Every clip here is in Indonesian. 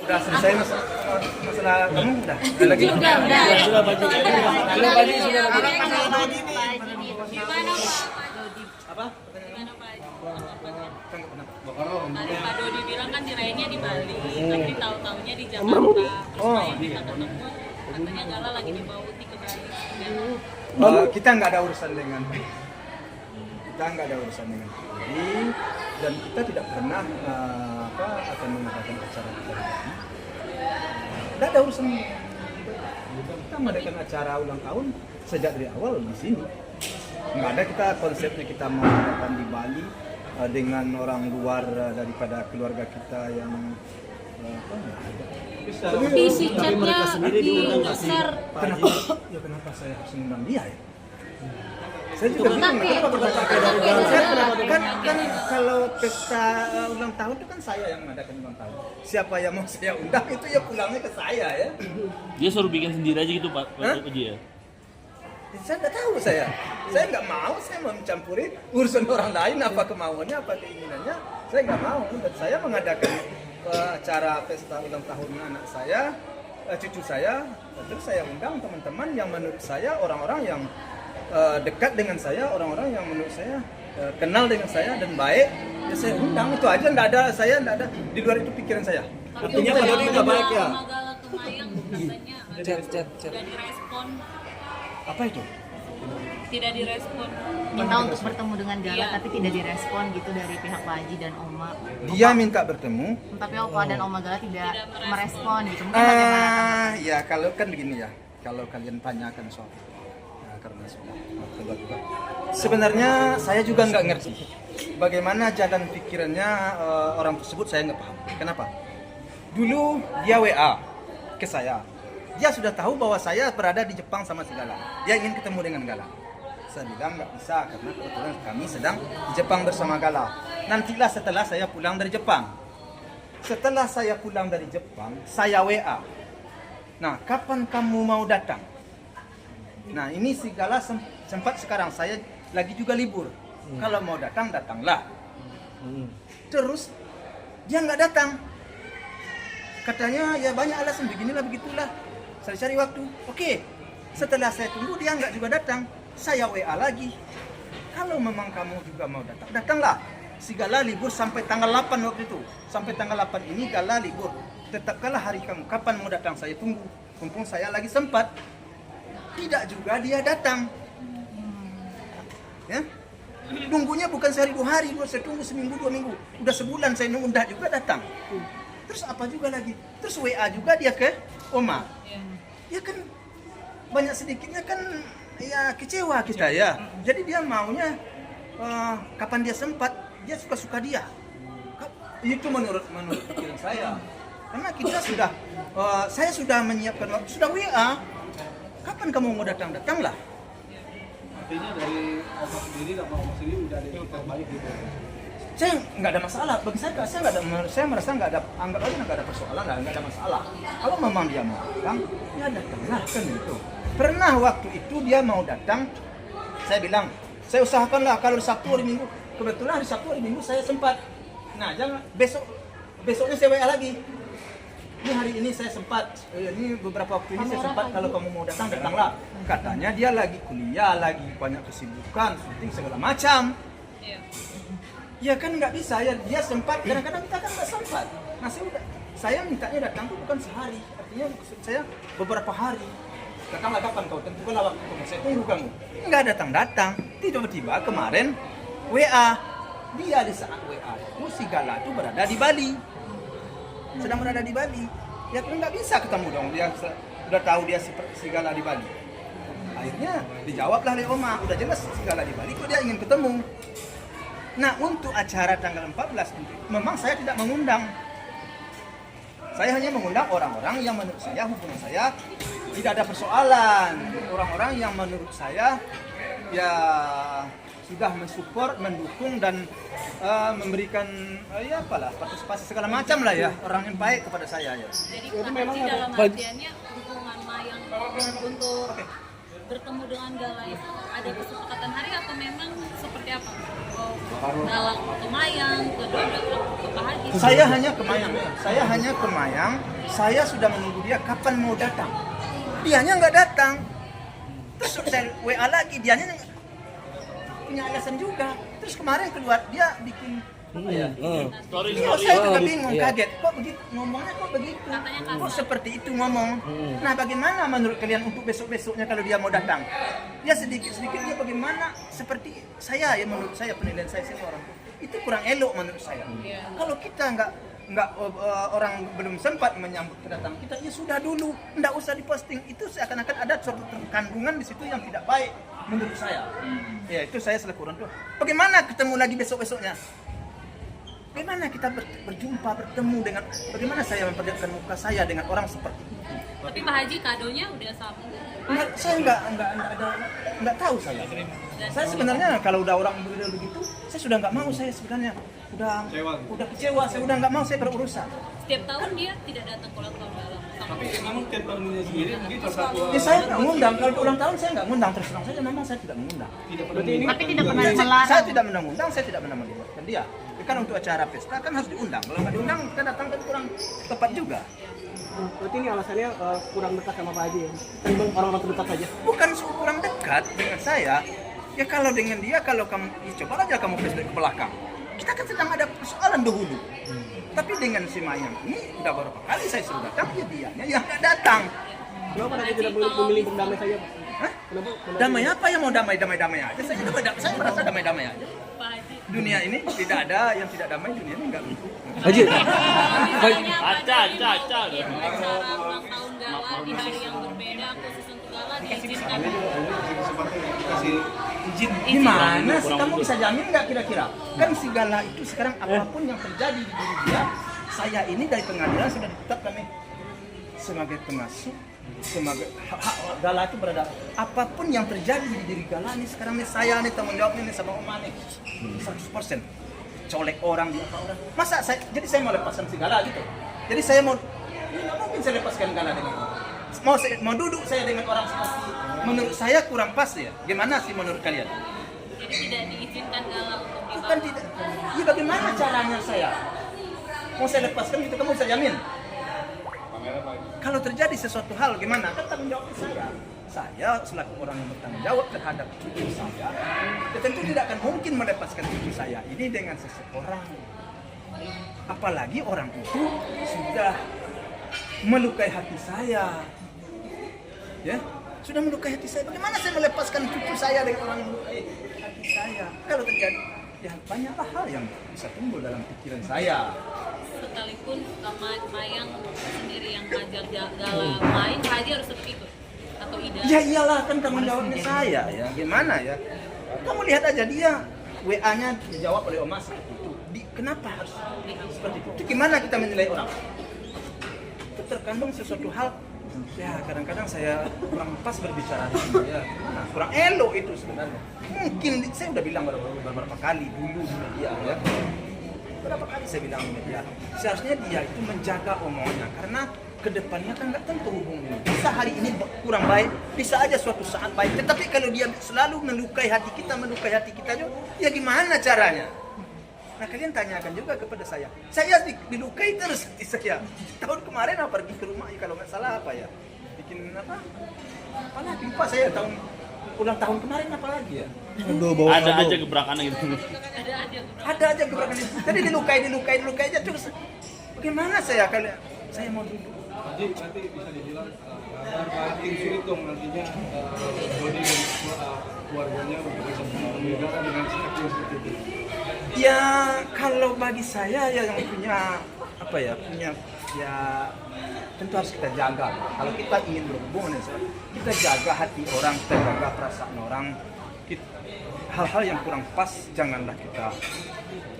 Udah selesai masalah kamu udah lagi Udah. Sudah baju. Sudah baju sudah lagi. Gimana Pak? apa? Gimana Pak? Bokorong. Tadi Pak Dodi bilang kan dirayainnya di Bali, tapi tahu-taunya di Jakarta. Terus minta ketemu, katanya Gala lagi dibawa Uti ke Bali. Kita nggak ada urusan dengan Bali dan kita tidak pernah akan mengadakan acara di Bali. Tidak ada urusan. Kita mengadakan acara ulang tahun sejak dari awal di sini. Nggak ada kita konsepnya kita mau mengadakan di Bali dengan orang luar daripada keluarga kita yang nggak ada. Isi chatnya di-share. Kenapa saya harus mengundang dia ya? Saya juga bingung kan kalau pesta ulang tahun itu kan saya yang mengadakan ulang tahun. Siapa yang mau saya undang itu ya pulangnya ke saya ya. Dia suruh bikin sendiri aja gitu Pak Uji ya. Saya nggak tahu saya nggak mau, saya mau mencampuri urusan orang lain apa kemauannya apa keinginannya, saya nggak mau. Dan saya mengadakan acara pesta ulang tahun anak saya, cucu saya, terus saya undang teman-teman yang menurut saya orang-orang yang dekat dengan saya, orang-orang yang menurut saya kenal dengan saya dan baik, ya saya undang itu aja. Saya nggak ada di luar itu pikiran saya. Artinya Pak Dodi nggak baik ya? Sama Gala ke Mayang katanya tidak direspon. Apa itu? Tidak direspon. Minta untuk bertemu dengan Gala Iya. tapi tidak direspon gitu dari pihak Pak Haji dan Oma. Dia minta bertemu. Tapi Opa dan Oma Gala tidak merespon gitu. Mungkin bagaimana? Ya kalau kan begini ya, kalau kalian tanyakan soal karena sudah keluar juga. Sebenarnya saya juga nggak ngerti bagaimana jalan pikirannya orang tersebut, saya nggak paham. Kenapa? Dulu dia WA ke saya. Dia sudah tahu bahwa saya berada di Jepang sama si Gala. Dia ingin ketemu dengan Gala. Saya bilang nggak bisa karena kebetulan kami sedang di Jepang bersama Gala. Nantilah setelah saya pulang dari Jepang. Setelah saya pulang dari Jepang, saya WA. Nah, kapan kamu mau datang? Nah, ini si Gala sempat sekarang saya lagi juga libur. Kalau mau datang, datanglah. Terus dia nggak datang. Katanya ya banyak alasan beginilah begitulah. Saya cari waktu. Oke. Setelah saya tunggu dia nggak juga datang. Saya WA lagi. Kalau memang kamu juga mau datang, datanglah. Si Gala libur sampai tanggal 8 waktu itu. Sampai tanggal 8 ini Gala libur. Tetapkanlah hari kamu. Kapan mau datang saya tunggu. Mumpung saya lagi sempat. Tidak juga dia datang. Ya. Nunggunya bukan sehari 2 hari, saya tunggu seminggu 2 minggu. Udah sebulan saya nunggu juga datang. Terus apa juga lagi? Terus WA juga dia ke Oma. Ya kan banyak sedikitnya kan ya kecewa kita ya. Jadi dia maunya kapan dia sempat, dia suka-suka dia. Itu menurut pikiran saya. Karena kita sudah saya sudah menyiapkan waktu, sudah WA. Kapan kamu mau datang? Datanglah. Artinya dari Oma sendiri dan Oma sendiri udah balik gitu. Saya nggak ada masalah. Bagi saya merasa nggak ada, anggap aja nggak ada persoalan, nggak ada masalah. Kalau memang dia mau datang, ya datanglah kan itu. Pernah waktu itu dia mau datang, saya bilang, saya usahakanlah kalau Sabtu hari Minggu. Kebetulan hari Sabtu hari Minggu saya sempat. Nah, jangan besoknya saya WA lagi. Ini hari ini saya sempat. Ini beberapa waktu ini saya sempat. Kalau kamu mau datang, datanglah. Katanya dia lagi kuliah, lagi banyak kesibukan, syuting segala macam. Ya kan nggak bisa ya, dia sempat, kadang-kadang kita kan nggak sempat. Nah saya mintanya datang tuh bukan sehari, artinya saya beberapa hari. Datanglah kapan kau, tentukanlah waktu kamu, saya tunggu kamu. Nggak datang-datang, tiba-tiba kemarin WA. Dia di saat WA itu si Gala itu berada di Bali. Sedang berada di Bali. Ya kan nggak bisa ketemu dong, dia udah tahu dia si Gala di Bali. Akhirnya dijawablah oleh Oma, udah jelas si Gala di Bali kok dia ingin ketemu. Nah, untuk acara tanggal 14 memang saya tidak mengundang. Saya hanya mengundang orang-orang yang menurut saya hubungan saya tidak ada persoalan. Orang-orang yang menurut saya ya sudah mensupport, mendukung dan memberikan ya apalah partisipasi segala macam lah ya, orang yang baik kepada saya ya. Jadi memang dalam artiannya dukungan Mayang untuk bertemu dengan Gala itu ada kesepakatan hari atau memang seperti apa? Oh, Gala ke Mayang, ke Dodot, ke Pak Haji? Saya hanya ke Mayang. Saya sudah menunggu dia kapan mau datang. Dianya nggak datang. Terus saya WA lagi, dianya punya alasan juga. Terus kemarin keluar dia bikin Story iya, saya juga bingung, kaget. Kok begitu ngomongnya kok begitu? Kok seperti itu ngomong? Nah, bagaimana menurut kalian untuk besok-besoknya kalau dia mau datang? Ya sedikit-sedikit dia bagaimana? Seperti saya ya, menurut saya penilaian saya orang itu kurang elok menurut saya. Kalau kita nggak orang belum sempat menyambut kedatangan kita, ya sudah dulu, nggak usah diposting. Itu seakan-akan ada suatu kandungan di situ yang tidak baik menurut saya. Ya itu saya selaku orang tua. Bagaimana ketemu lagi besok-besoknya? Bagaimana kita bertemu dengan, bagaimana saya memperlihatkan muka saya dengan orang seperti itu? Tapi Pak Haji kadonya udah sama. Saya nggak tahu saya. Saya sebenarnya kalau udah orang begitu, saya sudah nggak mau, saya sebenarnya udah kecewa, saya udah nggak mau, saya berurusan. Setiap tahun dia tidak datang ke ulang tahun Gala. Tapi memang tiap tahunnya sendiri mungkin salah satu Ya saya nggak ngundang, kalau ulang tahun saya nggak ngundang, terus terang saja memang saya tidak mengundang. Tapi tidak pernah Saya melarang. tidak mengundang, saya tidak pernah melibatkan dia. Kan untuk acara pesta kan harus diundang. Kalau nggak diundang, kita datang kan kurang tepat juga. Berarti ini alasannya kurang dekat sama Pak Haji ya? Memang orang-orang terdekat saja? Bukan kurang dekat dengan saya. Ya kalau dengan dia, kalau kamu coba aja kamu flashback ke belakang. Kita kan sedang ada persoalan dahulu. Tapi dengan si Mayang ini udah beberapa kali saya suruh datang, ya dianya yang nggak datang. Kenapa Haji tidak memilih berdamai saja Pak? Hah? Kenapa? Damai apa yang mau damai aja? Saya merasa damai aja. Pak Haji. Dunia ini tidak ada yang tidak damai, dunia ini enggak. Haji. Misalnya Aca. acara ulang tahun Gala di hari yang berbeda khusus untuk Gala diizinkan. kasih Izin gimana sih, kamu bisa jamin nggak kira-kira? Kan segala itu sekarang apapun yang terjadi di diri dia, saya ini dari pengadilan sudah ditetapkan nih sebagai pengasuh, sebagai hak Gala itu berada. Apapun yang terjadi di diri Gala nih sekarang nih, saya nih tanggung jawabnya nih sama Oma nih 100%. Colek orang di apa orang. Masa saya, jadi saya mau lepaskan si Gala gitu. Jadi saya mau, ini nggak mungkin saya lepaskan Gala dengan mau duduk saya dengan orang seperti, menurut saya kurang pas ya. Gimana sih menurut kalian? Jadi tidak diizinkan Gala untuk dibawa. Bukan tidak. Ya bagaimana caranya saya? Mau saya lepaskan gitu, kamu bisa jamin? Kalau terjadi sesuatu hal gimana? Kan tanggung jawab saya. Saya selaku orang yang bertanggung jawab terhadap cucu saya, ya tentu tidak akan mungkin melepaskan cucu saya ini dengan seseorang. Apalagi orang itu sudah melukai hati saya. Ya, sudah melukai hati saya. Bagaimana saya melepaskan cucu saya dengan orang yang melukai hati saya? Kalau terjadi, ya banyaklah hal yang bisa timbul dalam pikiran saya. Sekalipun Mayang sendiri yang ngajak Gala main, Pak Haji harus tetap ikut atau Ida? Ya iyalah, kan tanggung jawabnya saya ya. Gimana ya? Kamu lihat aja dia WA-nya dijawab oleh Oma seperti itu. Kenapa harus seperti itu? Itu gimana kita menilai orang? Itu terkandung sesuatu hal. Ya kadang-kadang saya kurang pas berbicara di sini ya. Nah, kurang elok itu sebenarnya. Mungkin saya udah bilang beberapa kali dulu di media ya. Berapa kali saya bilang di media. Seharusnya dia itu menjaga omongannya karena kedepannya kan nggak tentu hubungannya. Bisa hari ini kurang baik, bisa aja suatu saat baik. Tetapi kalau dia selalu melukai hati kita juga, ya gimana caranya? Nah kalian tanyakan juga kepada saya. Saya dilukai terus hati saya. Tahun kemarin apa pergi ke rumah, ya, kalau nggak salah apa ya? Bikin apa? Apalagi lupa saya tahun ulang tahun kemarin apa lagi ya? Ada aja gebrakan gitu. Ada Ada aja gebrakan. Jadi dilukai aja terus. Bagaimana saya kalau saya mau duduk? Haji nanti bisa dibilang makin sulit dong nantinya Dodi dan keluarganya untuk bisa berbeda dengan sikap yang seperti itu. Ya kalau bagi saya ya yang punya apa ya, punya ya tentu harus kita jaga. Kalau kita ingin berhubungan, kita jaga hati orang, kita jaga perasaan orang. Hal-hal yang kurang pas janganlah kita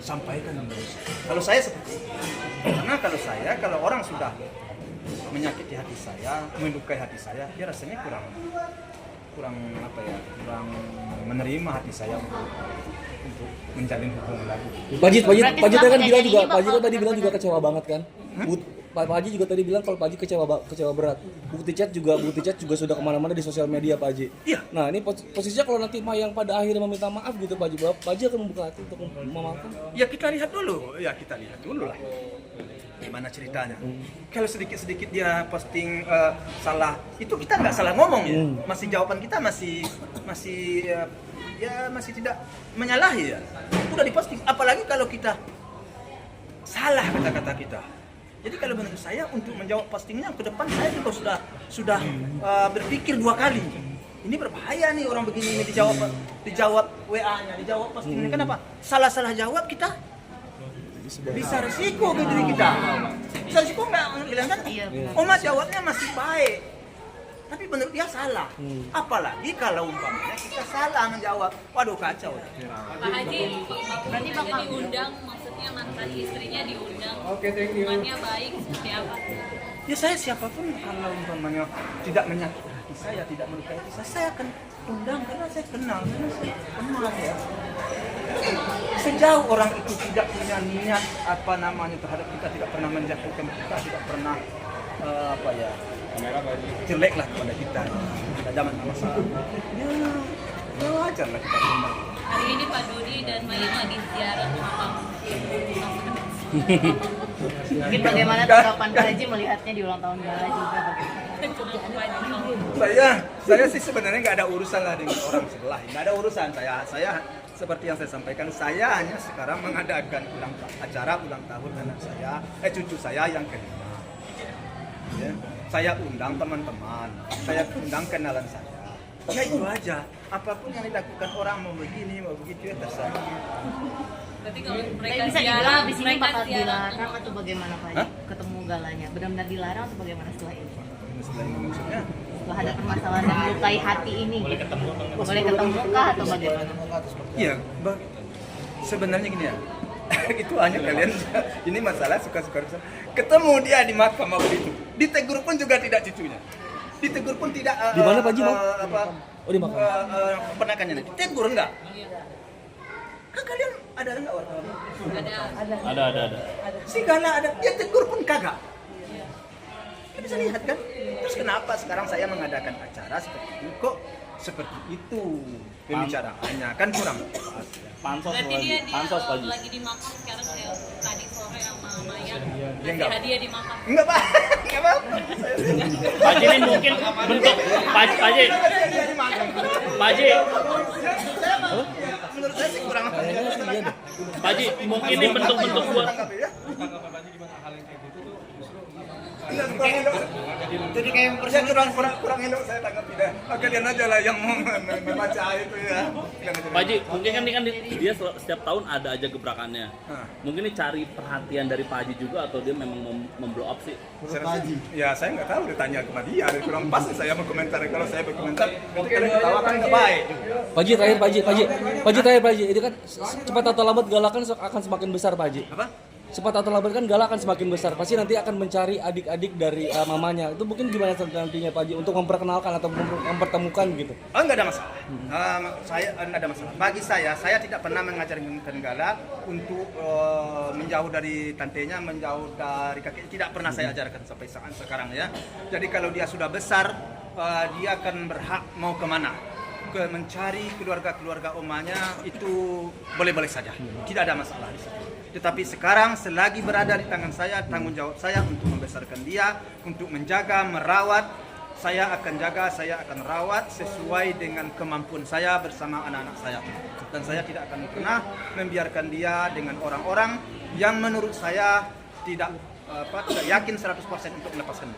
sampaikan terus. Kalau saya seperti itu. Karena kalau orang sudah menyakiti hati saya, melukai hati saya, dia rasanya kurang apa ya, kurang menerima hati saya untuk menjalin hubungan lagi. Pak Jit kan bilang juga, Pak Jit tadi bilang juga kecewa banget kan? Pak Haji juga tadi bilang kalau Pak Haji kecewa berat. Bukti chat juga sudah kemana-mana di sosial media Pak Haji. Iya. Nah ini posisinya kalau nanti Mayang pada akhirnya meminta maaf gitu Pak Haji akan membuka hati untuk memaafkan. Ya kita lihat dulu lah. Gimana ceritanya? Kalau sedikit-sedikit dia posting salah, itu kita nggak salah ngomong ya. Masih jawaban kita masih tidak menyalahi ya. Udah diposting. Apalagi kalau kita salah kata-kata kita. Jadi kalau menurut saya untuk menjawab postingnya ke depan saya juga sudah berpikir 2 kali. Ini berbahaya nih orang begini ini dijawab WA-nya, dijawab postingnya. Kenapa? Salah jawab kita bisa risiko ke diri kita. Bisa risiko nggak bilang kan? Oma jawabnya masih baik, tapi menurut dia salah. Apalagi kalau umpamanya kita salah menjawab, waduh kacau. Pak Haji, berarti bakal diundang, maksudnya mantan istrinya diundang. Oke, thank you. Hubungannya baik seperti apa? Ya saya siapapun kalau umpamanya tidak menyakiti hati saya, tidak melukai hati saya akan undang karena saya kenal ya. Sejauh orang itu tidak punya niat terhadap kita, tidak pernah menjatuhkan kita, tidak pernah jelek lah kepada kita, tidak ada masalah. Ya wajar lah kita undang. Hari ini Pak Dodi dan Mayang lagi ziarah makam. Mungkin bagaimana tanggapan Pak Haji melihatnya di ulang tahun Gala juga Saya sih sebenarnya nggak ada urusan lah dengan orang sebelah, nggak ada urusan saya seperti yang saya sampaikan, saya hanya sekarang mengadakan acara ulang tahun anak saya, cucu saya yang kelima. Ya, saya undang teman-teman, saya undang kenalan saya. Ya itu aja. Apapun yang dilakukan orang mau begini mau begitu ya terserah. Berarti kalau mereka Tapi bisa dibilang di sini mereka bakal ziarah dilarang atau bagaimana Pak Haji? Ketemu Galanya benar-benar dilarang atau bagaimana setelah ini? Setelah ini maksudnya Setelah ada permasalahan yang melukai hati ini, boleh ketemu kah atau bagaimana? iya, sebenarnya gini ya. Itu hanya kalian ini masalah suka-suka ketemu dia di mahkamah begitu. Ditegur pun juga tidak cucunya. Ditegur pun tidak Di mana Pak Haji, Bang? Oh, di mahkamah. Keponakannya ditegur enggak? Kan kalian ada enggak wartawan? Ada. Si Gala ada, dia tegur pun kagak. Kita bisa lihat kan? Terus kenapa sekarang saya mengadakan acara seperti itu kok seperti itu pembicaraannya kan kurang pas. Pansos Berarti dia Pak Haji. lagi di makam sekarang kayak tadi sore sama Mayang. Dia Kasih enggak. hadiah di makam. Enggak Pak, enggak apa-apa. Pak Haji ini mungkin bentuk Pak Haji. Pak Haji, Menurut saya sih kurang. Pak Haji, mungkin ini bentuk-bentuk buat Jadi kayak kurang elok saya tanggapi deh. Kalian aja lah yang mau membaca itu ya. Pak Haji, mungkin kan ini kan dia setiap tahun ada aja gebrakannya. Mungkin ini cari perhatian dari Pak Haji juga atau dia memang memblow up sih? Ya saya nggak tahu, ditanya ke dia. Kurang pas saya berkomentar. Kalau saya berkomentar, nanti kalian ketawa kan nggak baik. Pak Haji terakhir Pak Haji, itu kan cepat atau lambat Gala kan akan semakin besar Pak Haji. Apa? Cepat atau lambat kan Gala akan semakin besar. Pasti nanti akan mencari adik-adik dari mamanya. Itu mungkin gimana nantinya Pak Haji untuk memperkenalkan atau mempertemukan gitu? Oh, nggak ada masalah. Saya nggak ada masalah. Bagi saya tidak pernah mengajarkan Gala untuk menjauh dari tantenya, menjauh dari kakek. Tidak pernah saya ajarkan sampai saat sekarang ya. Jadi kalau dia sudah besar, dia akan berhak mau kemana? Mencari keluarga omanya itu boleh-boleh saja. Tidak ada masalah di situ. Tetapi sekarang selagi berada di tangan saya, tanggung jawab saya untuk membesarkan dia, untuk menjaga, merawat. Saya akan jaga, saya akan rawat sesuai dengan kemampuan saya bersama anak-anak saya. Dan saya tidak akan pernah membiarkan dia dengan orang-orang yang menurut saya tidak yakin 100% untuk melepaskan.